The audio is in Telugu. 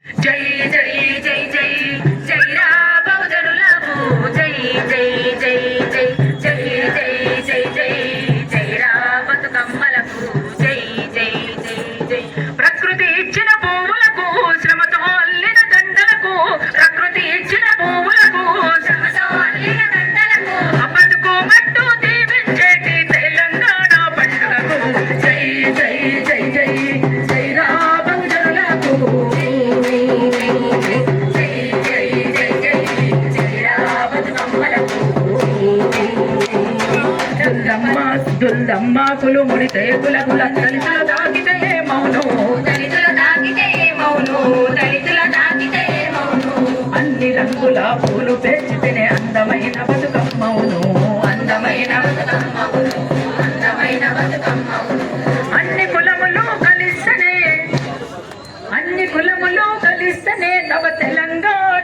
జై జై జై జై జై రా బహుజనులకు జై జై జై జై జై జై జై జై జై రా బతుకమ్మలకు జై జై జై జై ప్రకృతి ఇచ్చిన పువ్వులకు శ్రమతో అల్లిన దండలకు ప్రకృతి ఇచ్చిన పువ్వులకు శ్రమతో అల్లిన దండలకు బతుకు మట్టు దీవించేటి తెలంగాణ పండుగకు జై జై జై జై జై రా బహుజనులకు దుల్లమ్మ కులు ముడితే కులకుల దళితులు తాకితే మౌను దళితులు తాకితే మౌను దళితుల తాకితే మౌను అన్ని రంగుల పూలు పేర్చితేనే అందమైన బతుకమ్మవును అందమైన బతుకమ్మవును అందమైన బతుకమ్మవును అన్ని కులములు కలిస్తేనే నవ తెలంగాణ